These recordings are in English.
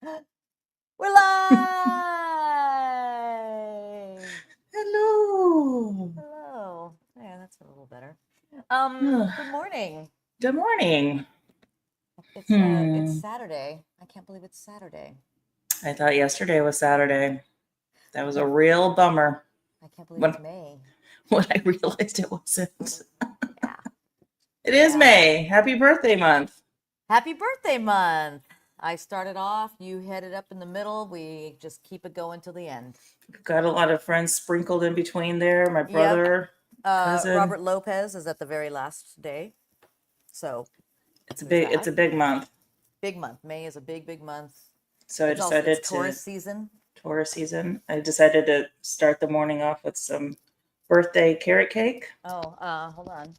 We're live. Hello. Hello. Yeah, that's a little better. Ugh, Good morning. Good morning. It's Hmm. Saturday. I can't believe it's Saturday. I thought yesterday was Saturday. That was a real bummer I can't believe when it's May. when I realized it wasn't. Yeah. It is Yeah. May. Happy birthday month. Happy birthday month. I started off, you headed up in the middle. We just keep it going till the end. We've got a lot of friends sprinkled in between there. My Yep. brother, cousin. Robert Lopez is at the very last day. So It's a there's big it's that. a big month. Big month. May is a big month. So I It's decided to Taurus season. Taurus season. I decided to start the morning off with some birthday carrot cake. Oh, hold on.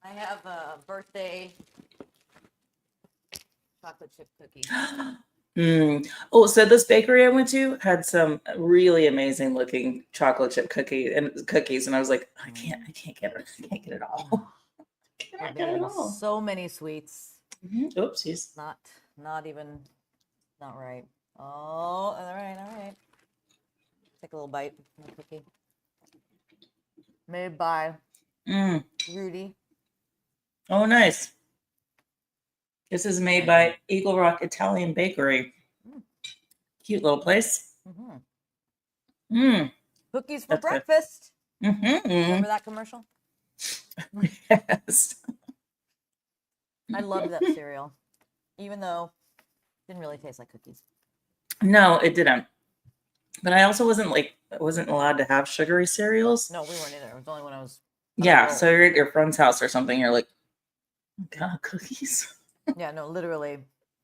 I have a birthday chocolate chip cookie. Mm. Oh, so this bakery I went to had some really amazing looking chocolate chip cookies, and I was like, I can't get it, I can't get it all. They're Cannot get it baking all. so many sweets. Oopsies. Not, not even, not right. Oh, all right, all right. Take a little bite of the cookie. Made by Mm. Rudy. Oh, nice. This is made by Eagle Rock Italian Bakery. Cute little place. Mm-hmm. Mm. Cookies for That's good. breakfast. Mm-hmm. Remember that commercial? Yes. I loved that cereal, even though it didn't really taste like cookies. No, it didn't. But I also wasn't allowed to have sugary cereals. No, we weren't either. It was only when I was an Yeah, adult. so you're at your friend's house or something. You're like, God, cookies. Yeah, no, literally,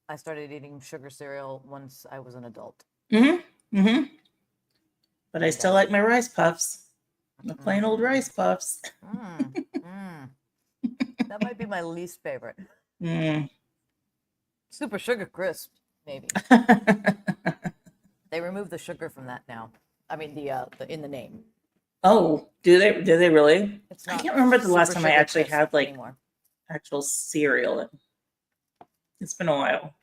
I started eating sugar cereal once I was an adult. Mm-hmm. Mm-hmm. But I And still like my rice puffs. The plain old mm, rice puffs. mm, mm. That might be my least favorite. Mm. Super sugar crisp, maybe. They removed the sugar from that now. I mean, the in the name. Oh, do they? Do they really? It's I not can't remember the last super time I sugar actually crisp had like anymore. actual cereal. It's been a while.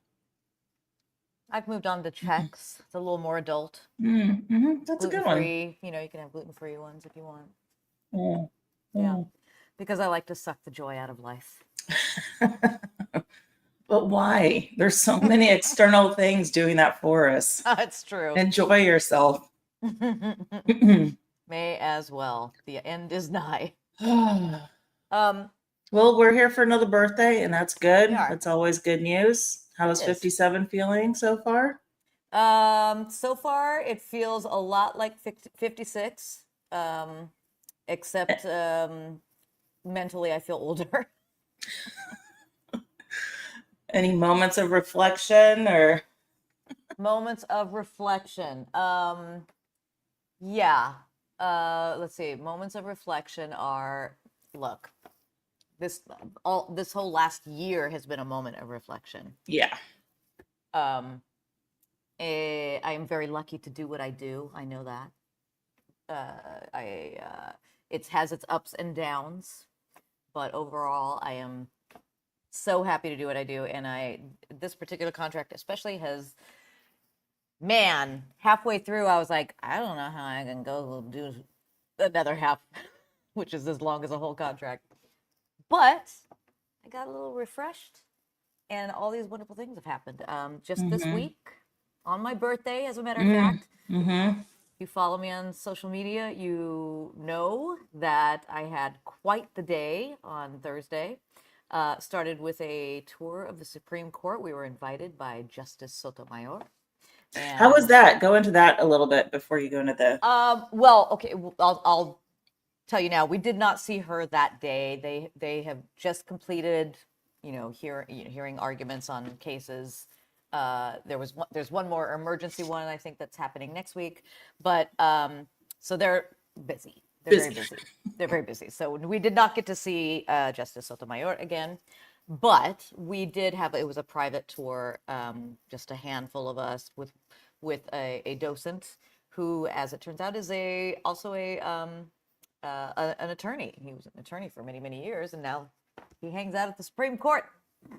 I've moved on to Chex. It's a little more adult. Mm-hmm. That's a Gluten good one. free. You know, you can have gluten free ones if you want. Mm. Yeah, Mm. because I like to suck the joy out of life. But why? There's so many external things doing that for us. It's true. Enjoy yourself. Well, May as well. The end is nigh. Um, we're here for another birthday, and that's we good. are. That's always good news. How It is is. 57 feeling so far? So far it feels a lot like 56. Except mentally I feel older. Any moments of reflection or Moments of reflection. Yeah. Let's see. Moments of reflection are, look, this whole last year has been a moment of reflection. yeah. Um, I am very lucky to do what I do. I know that. It has its ups and downs, but overall, I am so happy to do what I do. And this particular contract, especially, has, man, halfway through, I was like, I don't know how I can go do another half, which is as long as a whole contract. But I got a little refreshed, and all these wonderful things have happened. Just this Mm-hmm. week, on my birthday, as a matter of Mm. fact, Mm-hmm. you follow me on social media, you know that I had quite the day on Thursday. Started with a tour of the Supreme Court. We were invited by Justice Sotomayor. How was And that? Go into that a little bit before you go into the. well, okay, I'll tell you now. We did not see her that day. They have just completed, hearing arguments on cases. There's one more emergency one I think that's happening next week, but so they're busy. They're very Busy. busy. They're very busy. So we did not get to see Justice Sotomayor again, but we did have, it was a private tour, just a handful of us with a docent who, as it turns out, is also an attorney. He was an attorney for many years, and now he hangs out at the Supreme Court.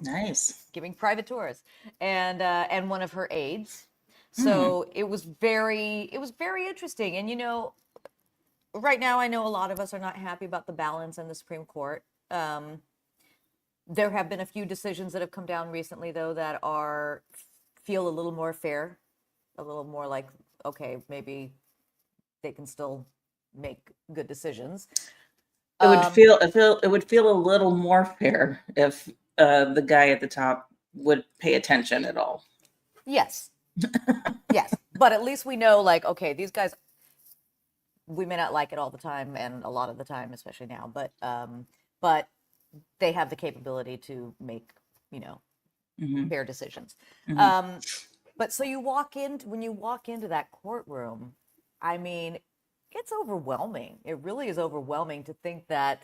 Nice. giving private tours, and one of her aides. So it was very interesting. And right now I know a lot of us are not happy about the balance in the Supreme Court. There have been a few decisions that have come down recently, though, that feel a little more fair, a little more like, okay, maybe they can still make good decisions. It would feel a little more fair if the guy at the top would pay attention at all. Yes. Yes. But at least we know, like, okay, these guys, we may not like it all the time and a lot of the time, especially now, but they have the capability to make, fair decisions. But so when you walk into that courtroom, I mean, it's overwhelming. It really is overwhelming to think that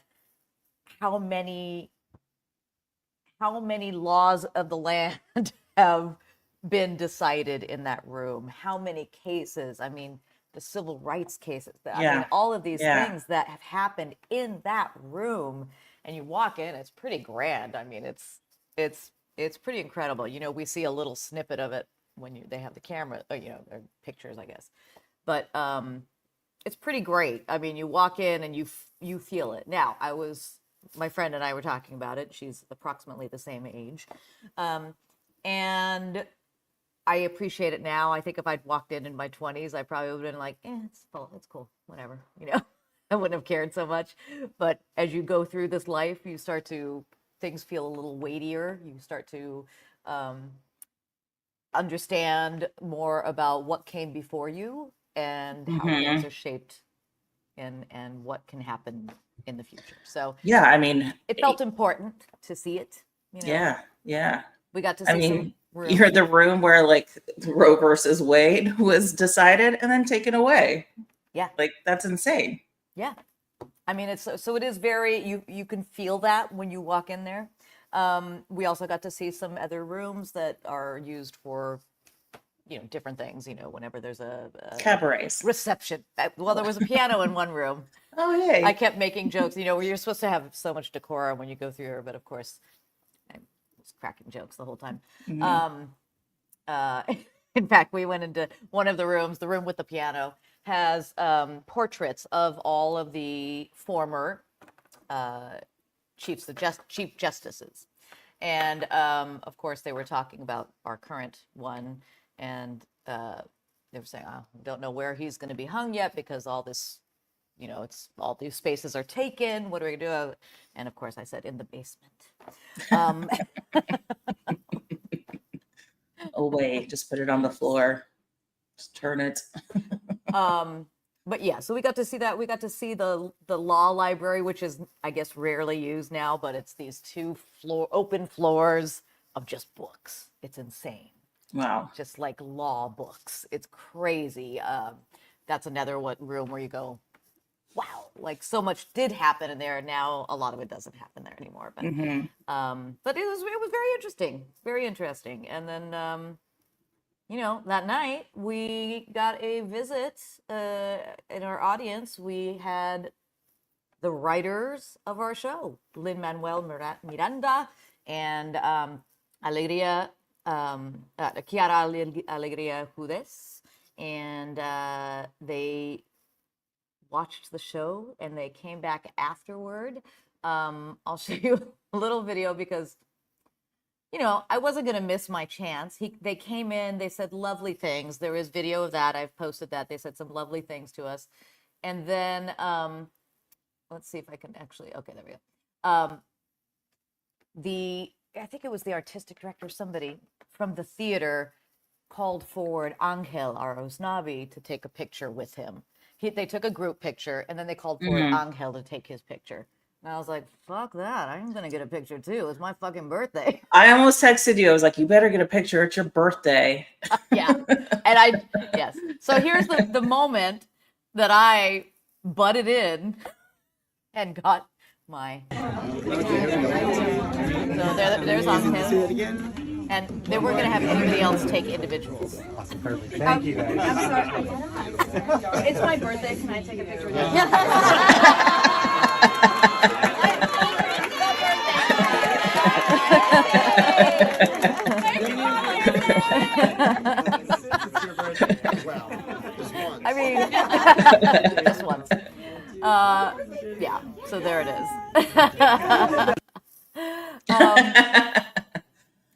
how many laws of the land have been decided in that room. How many cases? I mean, the civil rights cases. I mean, all of these things that have happened in that room. And you walk in, it's pretty grand. I mean, it's pretty incredible. We see a little snippet of it when they have the camera, or pictures, I guess. But it's pretty great. I mean, you walk in and you feel it. Now, my friend and I were talking about it. She's approximately the same age. And I appreciate it now. I think if I'd walked in my 20s, I probably would have been like, it's cool, whatever, I wouldn't have cared so much. But as you go through this life, things feel a little weightier. You start to understand more about what came before you and how things are shaped and what can happen in the future. So yeah, I mean, it felt important to see it. Yeah. We got to see some rooms. You're the room where like Roe versus Wade was decided and then taken away. Yeah, like that's insane. Yeah, I mean, so it is very, you can feel that when you walk in there. We also got to see some other rooms that are used for, different things, whenever there's a cabarets reception. Well, there was a piano in one room. Oh, yay. I kept making jokes, you're supposed to have so much decorum when you go through here, but of course, I was cracking jokes the whole time. In fact, we went into one of the rooms, the room with the piano, has portraits of all of the former chief justices. And of course, they were talking about our current one. And they were saying, don't know where he's going to be hung yet because all this, it's all these spaces are taken. What are we going to do? And of course, I said, in the basement. Away, just put it on the floor. Just turn it. But yeah, so we got to see that. We got to see the law library, which is, I guess, rarely used now, but it's these open floors of just books. It's insane. Wow. Just like law books. It's crazy. That's another room where you go, wow, like so much did happen in there. Now a lot of it doesn't happen there anymore. But but it was very interesting. And then that night we got a visit in our audience. We had the writers of our show, Lin-Manuel Miranda and Alegria, Chiara Alegria Judes, and they watched the show and they came back afterward. I'll show you a little video because I wasn't going to miss my chance. They came in, they said lovely things. There is video of that. I've posted that. They said some lovely things to us. And then, let's see if I can actually, okay, there we go. I think it was the artistic director, somebody from the theater called forward Angel Arosnavi to take a picture with him. They took a group picture and then they called forward Angel to take his picture. And I was like, fuck that. I'm going to get a picture too. It's my fucking birthday. I almost texted you. I was like, you better get a picture. It's your birthday. Yeah. And yes. So here's the moment that I butted in and got my. So there's Angel. And they weren't going to have anybody else take individuals. Awesome, perfect. Thank you guys. I'm sorry. It's my birthday. Can I take a picture with you? Just once. Yeah, so there it is.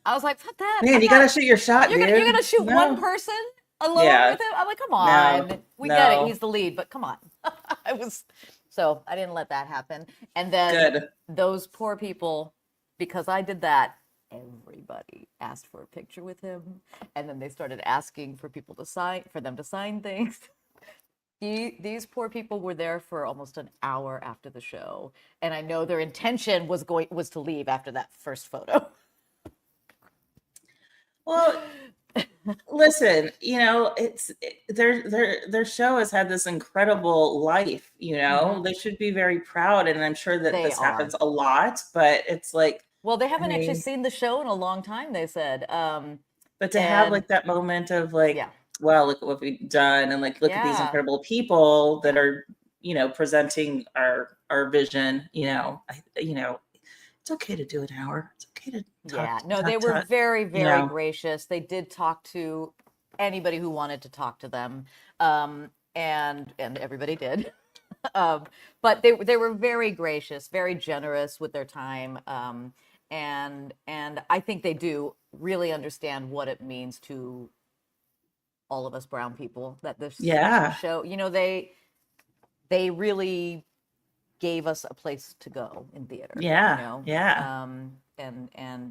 I was like, fuck that. Man, you gotta shoot your shot, You're dude. gonna shoot one No. person alone Yeah. with him? I'm like, come No. on. We get it. No. He's the lead, but come on. So I didn't let that happen. And then Good. those poor people, because I did that, everybody asked for a picture with him. And then they started asking for people to sign, for them to sign things. These poor people were there for almost an hour after the show. And I know their intention was to leave after that first photo. Well, listen, their show has had this incredible life, They should be very proud, and I'm sure that this happens a lot, but it's like, well, they haven't actually mean, seen the show in a long time, they said. But to have like that moment of like, yeah. wow, look at what we've done, and like look at these incredible people that are, presenting our vision, it's okay to do an hour. It's okay to talk. Yeah, no, they were very, very gracious. They did talk to anybody who wanted to talk to them, and everybody did. But they were very gracious, very generous with their time, and I think they do really understand what it means to all of us brown people that this show. They really gave us a place to go in theater. And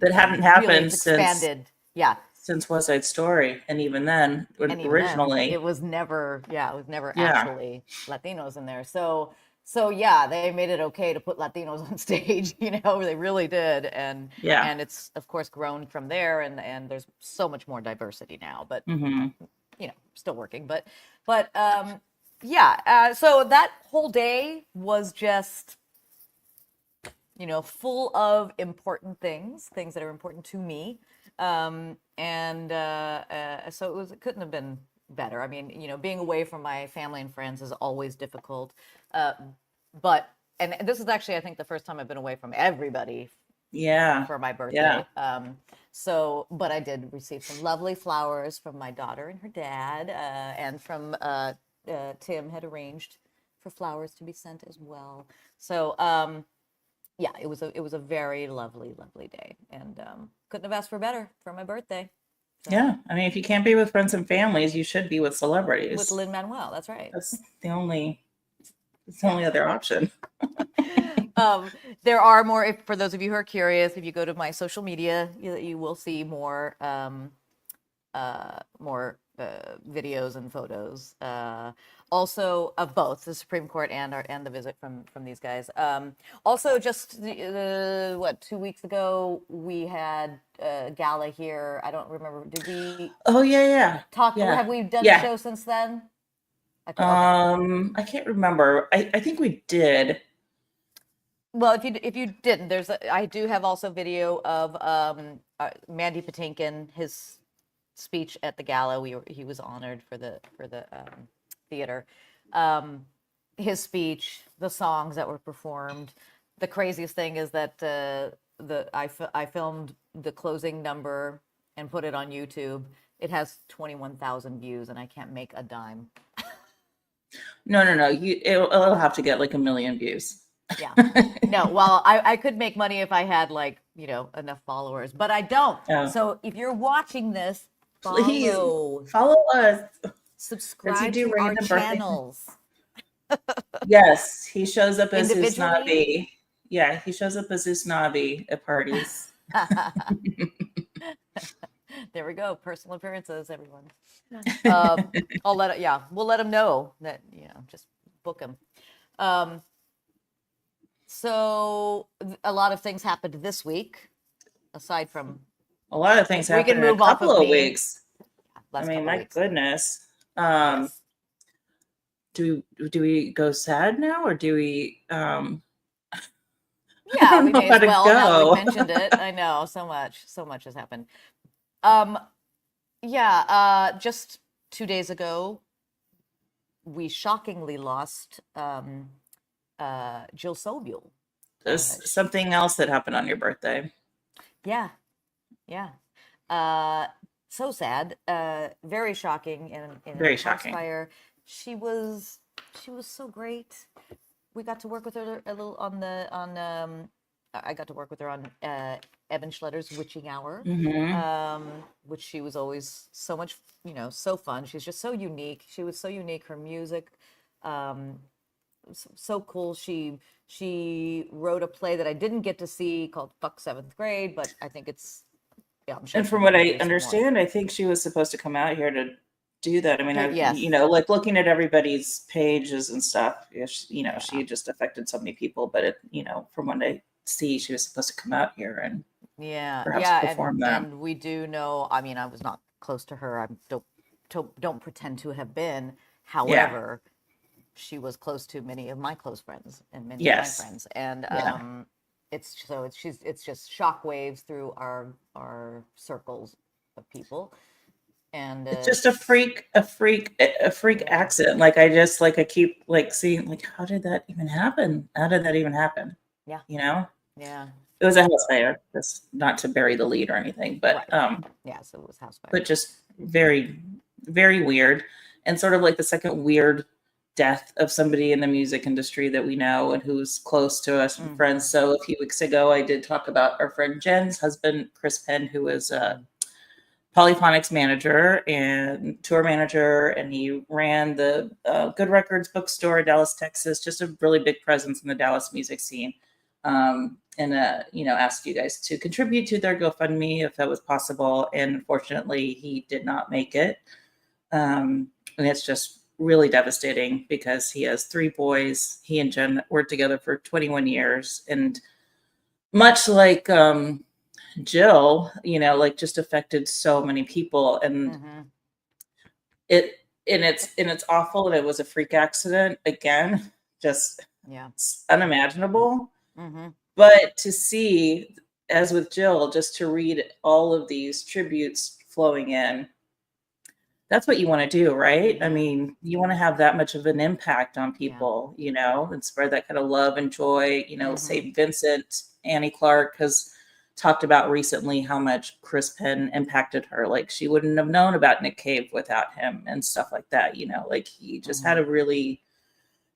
that hadn't happened really expanded. Since West Side Story, and even then, originally, it was never. Yeah, it was never actually Latinos in there. So yeah, they made it okay to put Latinos on stage. They really did, and it's of course grown from there, and there's so much more diversity now. But still working. But so that whole day was just, full of important things that are important to me. So it couldn't have been better. I mean, being away from my family and friends is always difficult. But this is actually, I think, the first time I've been away from everybody. For my birthday. But I did receive some lovely flowers from my daughter and her dad, and from Tim had arranged for flowers to be sent as well. So it was a very lovely day, and couldn't have asked for better for my birthday. So, yeah, I mean, if you can't be with friends and families, you should be with celebrities. With Lin-Manuel, that's right. That's the only other option. There are more, for those of you who are curious, if you go to my social media, you will see more videos and photos, also of both the Supreme Court and the visit from these guys. Also, just 2 weeks ago, we had a gala here. I don't remember. Did we? Oh yeah. Talk. Yeah. Have we done a show since then? I can't remember. I think we did. Well, if you didn't, I do have also video of Mandy Patinkin, his speech at the gala. He was honored for the theater. His speech, the songs that were performed. The craziest thing is that I filmed the closing number and put it on YouTube. It has 21,000 views, and I can't make a dime. No. It'll have to get like 1 million views. Yeah. No, well, I could make money if I had enough followers, but I don't. Oh. So if you're watching this, please follow us. Subscribe to our channels. Yes, he shows up as Usnavi. Yeah, he shows up as Usnavi at parties. There we go. Personal appearances, everyone. We'll let him know that, just book him. So a lot of things happened this week, aside from a lot of things happened in a couple of weeks. I mean, my goodness. Yes. Do we go sad now, or do we? Yeah, we may as well. Now that we mentioned it, I know so much has happened. Just 2 days ago, we shockingly lost Jill Sobule. There's something else that happened on your birthday. Yeah. So sad. Very shocking. In very a shocking. Fire. She was she was so great. We got to work with her a little I got to work with her on Evan Schletter's Witching Hour, which she was always so much, so fun. She's just so unique. She was so unique. Her music, so cool. She wrote a play that I didn't get to see called Fuck Seventh Grade, but I think it's, yeah, I'm sure. And from what I understand, I think she was supposed to come out here to do that. I mean, Yes. like looking at everybody's pages and stuff, she just affected so many people, but it, from what I see, she was supposed to come out here and perhaps perform that. And we do know, I mean, I was not close to her. I don't pretend to have been. However, she was close to many of my close friends and many of my friends. And it's just shockwaves through our circles of people. And it's just a freak accident. Like I keep seeing how did that even happen? How did that even happen? Yeah. Yeah. It was a house fire. That's not to bury the lead or anything, but yes, it was house fire. But just very, very weird, and sort of like the second weird death of somebody in the music industry that we know and who's close to us and friends. So a few weeks ago, I did talk about our friend Jen's husband, Chris Penn, who was Polyphonics manager and tour manager, and he ran the Good Records bookstore in Dallas, Texas, just a really big presence in the Dallas music scene. And asked you guys to contribute to their GoFundMe if that was possible. And unfortunately, he did not make it. And it's just really devastating because he has 3 boys. He and Jen worked together for 21 years. And much like Jill, just affected so many people. And it's awful. And it was a freak accident. Again, just unimaginable. But to see, as with Jill, just to read all of these tributes flowing in, that's what you want to do, right? I mean, you want to have that much of an impact on people, and spread that kind of love and joy. St. Vincent, Annie Clark has talked about recently how much Chris Penn impacted her. Like she wouldn't have known about Nick Cave without him and stuff like that. Like he just had a really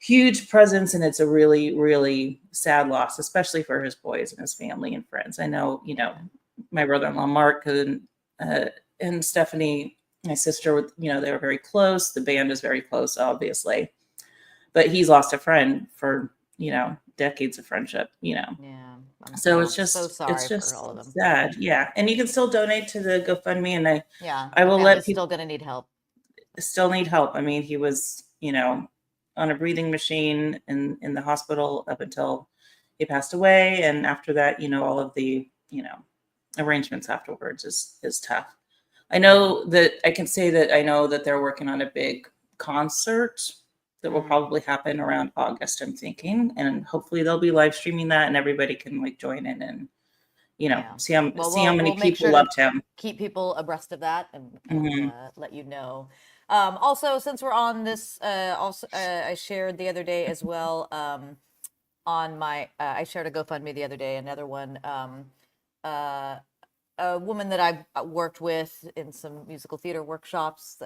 huge presence, and it's a really, really sad loss, especially for his boys and his family and friends. I know, my brother-in-law Mark and Stephanie, my sister, they were very close. The band is very close, obviously, but he's lost a friend for decades of friendship. So it's just so sorry it's just for all of them. sad. Yeah, and you can still donate to the GoFundMe, and I will let people still gonna need help. Still need help. I mean, he was on a breathing machine in the hospital up until he passed away. And after that, all of the, arrangements afterwards is tough. I know that I can say that I know that they're working on a big concert that will probably happen around August, I'm thinking. And hopefully they'll be live streaming that and everybody can join in and, see how many people loved him. Keep people abreast of that and let you know. Also, since we're on this, I shared the other day as well on my, I shared a GoFundMe the other day, another one, a woman that I've worked with in some musical theater workshops,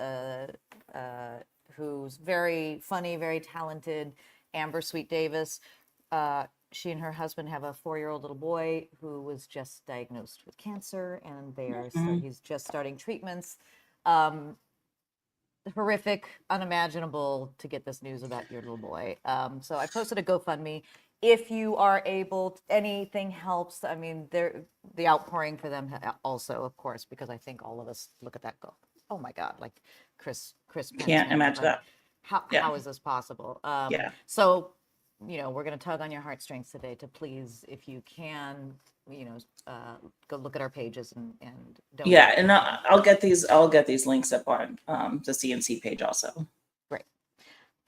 who's very funny, very talented, Amber Sweet Davis. She and her husband have a 4-year-old little boy who was just diagnosed with cancer, and he's just starting treatments. Horrific, unimaginable to get this news about your little boy. So I posted a GoFundMe. If you are able, anything helps. I mean, the outpouring for them also, of course, because I think all of us look at that, go, oh my God, like Chris can't imagine that. How is this possible? So, we're going to tug on your heartstrings today to please, if you can, go look at our pages and donate. Yeah, and I'll get these links up on the CNC page also. Great.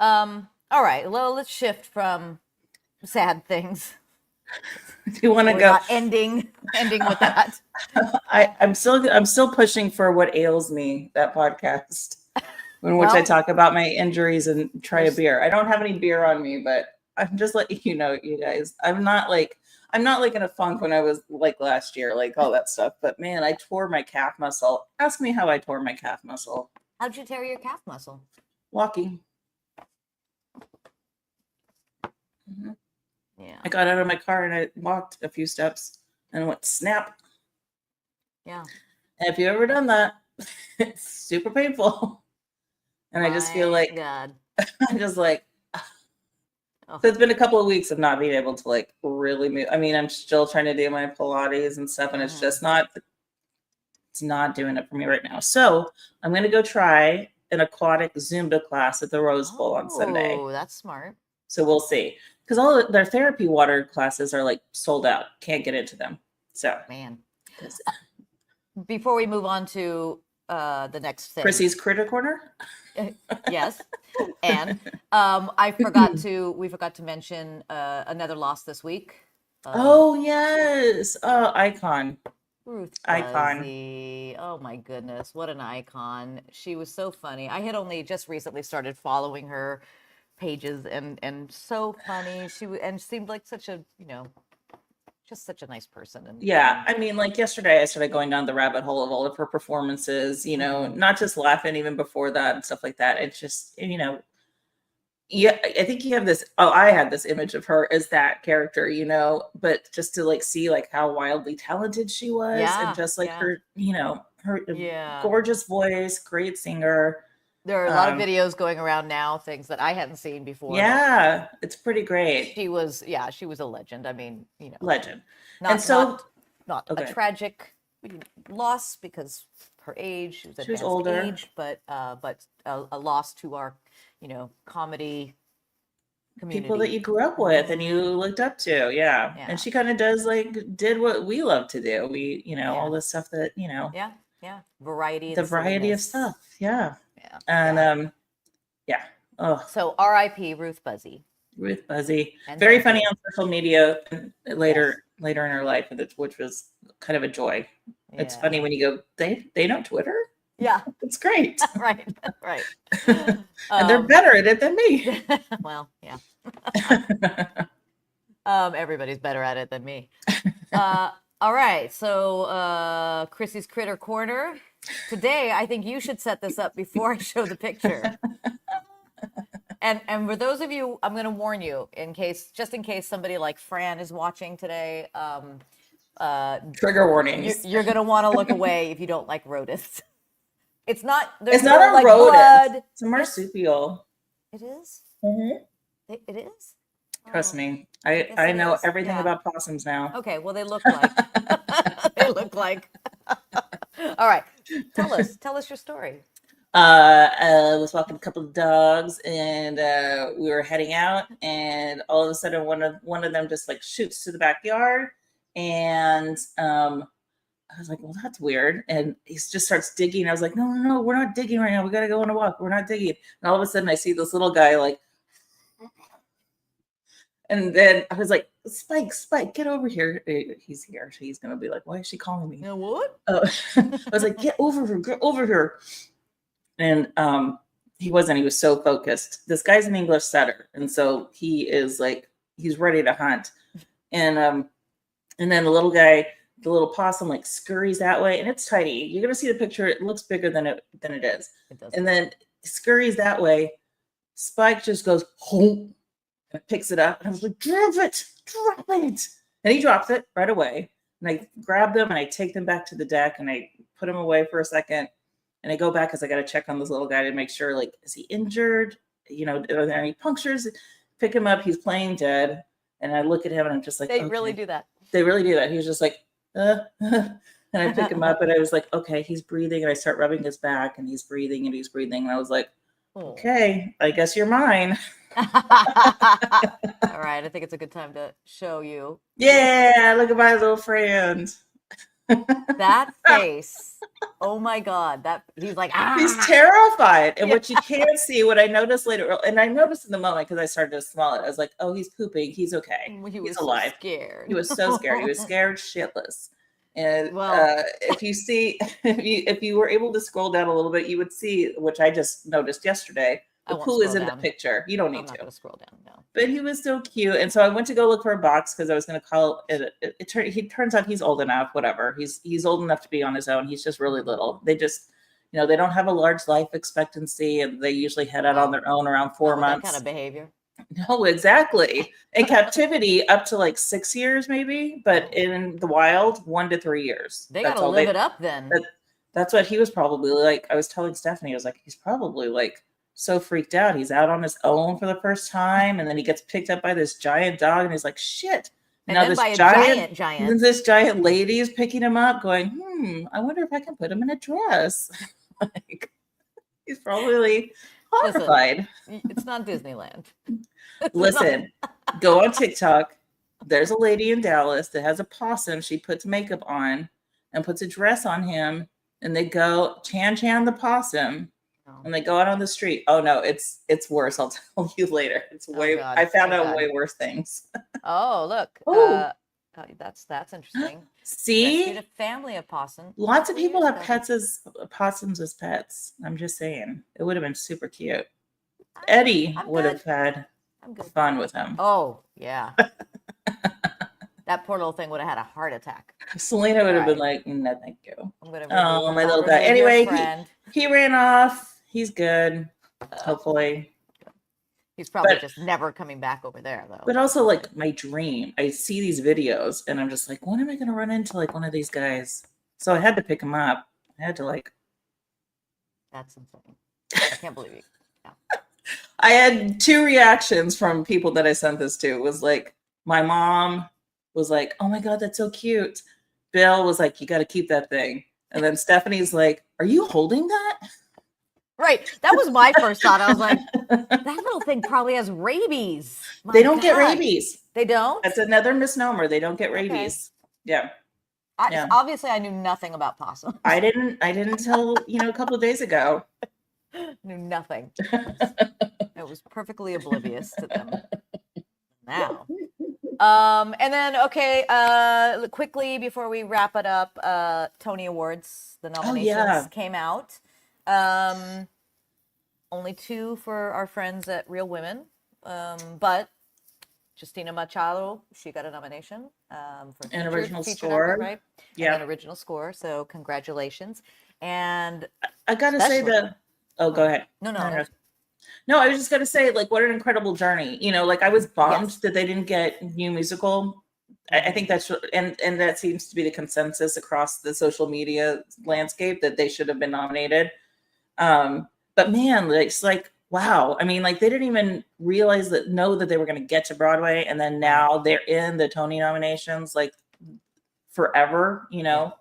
All right. Well, let's shift from sad things. Do you want to go? Not ending with that. I'm still pushing for What Ails Me, that podcast, in which I talk about my injuries and try a beer. I don't have any beer on me, but I'm just letting you know, you guys. I'm not in a funk when I was last year, all that stuff. But man, I tore my calf muscle. Ask me how I tore my calf muscle. How'd you tear your calf muscle? Walking. Mm-hmm. Yeah. I got out of my car and I walked a few steps and I went snap. Yeah. And if you've ever done that, it's super painful. And I just feel like, God. I'm just like, so it's been a couple of weeks of not being able to like really move. I mean, I'm still trying to do my Pilates and stuff, and it's just not, it's not doing it for me right now. So I'm going to go try an aquatic Zumba class at the Rose Bowl on Sunday. Oh, that's smart. So we'll see. Because all of their therapy water classes are like sold out. Can't get into them. So, man. Before we move on to the next thing, Crissy's Critter Corner. Yes, and we forgot to mention another loss this week. Oh yes, oh icon, Ruth icon. Buzzy. Oh my goodness, what an icon! She was so funny. I had only just recently started following her pages, and so funny. She seemed like such a just such a nice person. And yeah, I mean, like yesterday, I started going down the rabbit hole of all of her performances. Not just laughing even before that and stuff like that. It's just yeah, I think you have this. Oh, I had this image of her as that character, but just to like see like how wildly talented she was, and just like her, her gorgeous voice, great singer. There are a lot of videos going around now, things that I hadn't seen before. Yeah, it's pretty great. She was a legend. I mean, legend. Not a tragic loss because her age, she was older, age, but a loss to our, comedy community. People that you grew up with and you looked up to. Yeah. And she kind of did what we love to do. We, all this stuff that, Yeah. Variety. The variety of stuff. Yeah. And Oh. So R.I.P. Ruth Buzzy. Ruth Buzzy. Very funny on social media later in her life, which was kind of a joy. Yeah. It's funny when you go, they know Twitter? Yeah. It's great. Right. And they're better at it than me. Well, yeah. Everybody's better at it than me. All right. So Crissy's Critter Corner. Today, I think you should set this up before I show the picture. And for those of you, I'm going to warn you in case somebody like Fran is watching today. Trigger warnings. You're going to want to look away if you don't like rodents. It's not a like rodent. Blood. It's a marsupial. It is? Mm-hmm. It is? Trust me. I know everything about possums now. Okay, well, they look like. They look like. All right. Tell us your story. I was walking a couple of dogs and we were heading out, and all of a sudden one of them just like shoots to the backyard, and I was like, well, that's weird. And he just starts digging. I was like, no, we're not digging right now. We got to go on a walk. We're not digging. And all of a sudden I see this little guy like, and then I was like, Spike, get over here. He's here. So he's going to be like, why is she calling me? What? I was like, get over here. And he wasn't. He was so focused. This guy's an English setter. And so he is like, he's ready to hunt. And then the little guy, the little possum like scurries that way, and it's tiny. You're going to see the picture. It looks bigger than it is. And then scurries that way. Spike just goes, home. And picks it up, and I was like, drop it. And he drops it right away. And I grab them and I take them back to the deck and I put them away for a second. And I go back because I got to check on this little guy to make sure, like, is he injured? Are there any punctures? Pick him up. He's playing dead. And I look at him and I'm just like, they really do that. They really do that. He was just like, and I pick him up and I was like, okay, he's breathing. And I start rubbing his back and he's breathing. And I was like, okay, I guess you're mine. All right, I think it's a good time to show you. Yeah, look at my little friend. That face. Oh my God. He's like, He's terrified. And what you can't see, what I noticed later, and I noticed in the moment because I started to smell it, I was like, oh, he's pooping. He's okay. He's alive. So scared. He was so scared. He was scared shitless. And if you were able to scroll down a little bit, you would see, which I just noticed yesterday, the poo is in the picture. You don't need to scroll down. No. But he was so cute. And so I went to go look for a box because I was going to call it. It turns out he's old enough, whatever. He's old enough to be on his own. He's just really little. They just, they don't have a large life expectancy, and they usually head out on their own around 4 months. That kind of behavior. No, exactly. In captivity, up to like 6 years, maybe, but in the wild, 1 to 3 years. They That's gotta all live it up then. That's what he was probably like. I was telling Stephanie, I was like, he's probably like so freaked out. He's out on his own for the first time, and then he gets picked up by this giant dog, and he's like, shit. And Now then this by a giant, giant. this giant lady is picking him up, going, I wonder if I can put him in a dress. Like, he's probably horrified. Listen, it's not Disneyland. Listen, go on TikTok. There's a lady in Dallas that has a possum. She puts makeup on and puts a dress on him, and they go Chan the possum, and they go out on the street. Oh no, it's worse. I'll tell you later. It's way. God. I found out way worse things. Oh look, that's interesting. See, rescued a family of possums. Lots of people have possums as pets. I'm just saying, it would have been super cute. Eddie would have had fun with him. Oh yeah. That poor little thing would have had a heart attack. Selena would have been like, no, thank you. Oh, my little guy. Anyway, he ran off. He's good. Hopefully. He's probably just never coming back over there, though. But also, like, my dream, I see these videos, and I'm just like, when am I going to run into, like, one of these guys? So I had to pick him up. I had to, like... That's insane. I can't believe you. Yeah. I had 2 reactions from people that I sent this to. It was like, my mom was like, oh my God, that's so cute. Bill was like, you got to keep that thing. And then Stephanie's like, are you holding that? Right. That was my first thought. I was like, that little thing probably has rabies. They don't get rabies. They don't? That's another misnomer. They don't get rabies. Okay. Yeah. Obviously, I knew nothing about possums. I didn't until, a couple of days ago. Knew nothing. I was perfectly oblivious to them. Now. And then, quickly before we wrap it up, Tony Awards, the nominations came out. Only 2 for our friends at Real Women. But Justina Machado, she got a nomination for an original score, actor, right? Yeah, and an original score. So congratulations. And I gotta say that. Oh, go ahead. No, I was just gonna say, like, what an incredible journey. Like, I was bummed that they didn't get new musical. I think that's and that seems to be the consensus across the social media landscape that they should have been nominated. But man, it's like, wow. I mean, like, they didn't even realize know that they were going to get to Broadway, and then now they're in the Tony nominations, like, forever.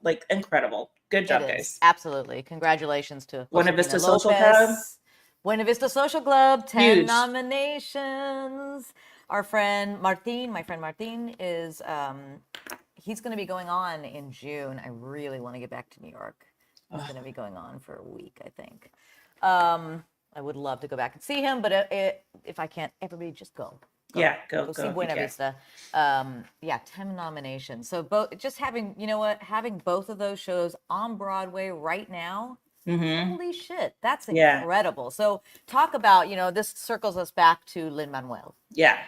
Like, incredible. Good job, guys. Absolutely. Congratulations to Buena Vista Social Club. Buena Vista Social Club, 10 nominations. Our friend Martin, my friend Martin, is he's going to be going on in June. I really want to get back to New York. He's going to be going on for a week, I think. I would love to go back and see him, but if I can't, everybody just go. Go see Buena Vista. 10 nominations. So just having both of those shows on Broadway right now. Mm-hmm. Holy shit, that's incredible. So talk about, this circles us back to Lin-Manuel. Yeah.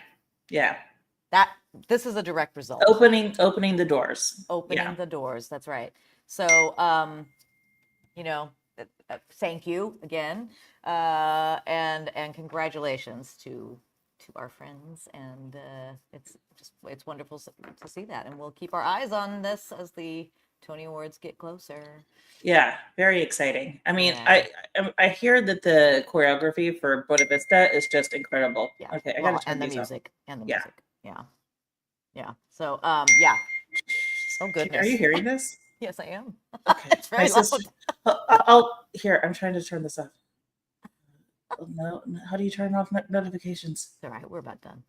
This is a direct result. Opening the doors. Opening the doors. That's right. So, thank you again, and congratulations to our friends, and it's wonderful to see that, and we'll keep our eyes on this as the Tony Awards get closer. Yeah, very exciting. I mean, I hear that the choreography for Buena Vista is just incredible. Yeah. Okay, I gotta turn the these music up. and the music. Yeah. So Oh goodness. Are you hearing this? Yes, I am. Okay. It's very loud. I'm trying to turn this off. No, how do you turn off notifications? All right, we're about done.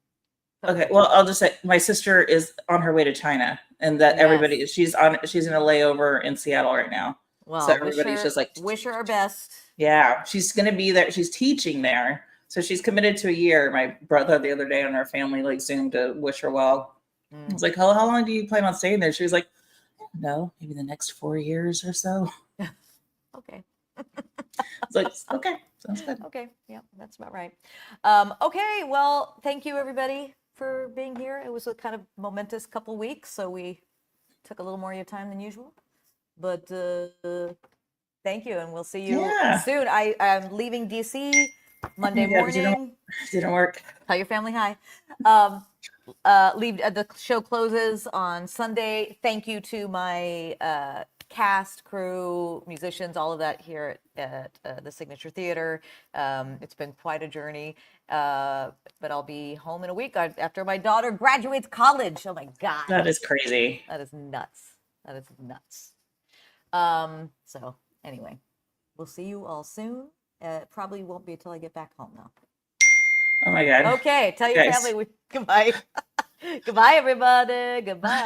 Okay, well, I'll just say my sister is on her way to China, and that everybody she's in a layover in Seattle right now. Well, so everybody's just like, wish her our best. Yeah, she's gonna be there. She's teaching there, so she's committed to a year. My brother the other day on our family Zoom to wish her well. I was like, how long do you plan on staying there? She was like, no, maybe the next 4 years or so. Okay. It's like, okay, sounds good. Okay, yeah, that's about right. Okay, well, thank you everybody for being here. It was a kind of momentous couple weeks, so we took a little more of your time than usual. But thank you, and we'll see you soon. I'm leaving DC Monday morning. Didn't work. Tell your family hi. The show closes on Sunday. Thank you to my cast, crew, musicians, all of that here at the Signature Theater. It's been quite a journey, but I'll be home in a week after my daughter graduates college. Oh my God. That is crazy. That is nuts. That is nuts. So anyway, we'll see you all soon. Probably won't be until I get back home though. Oh my God. Okay, tell your family goodbye. Goodbye, everybody. Goodbye.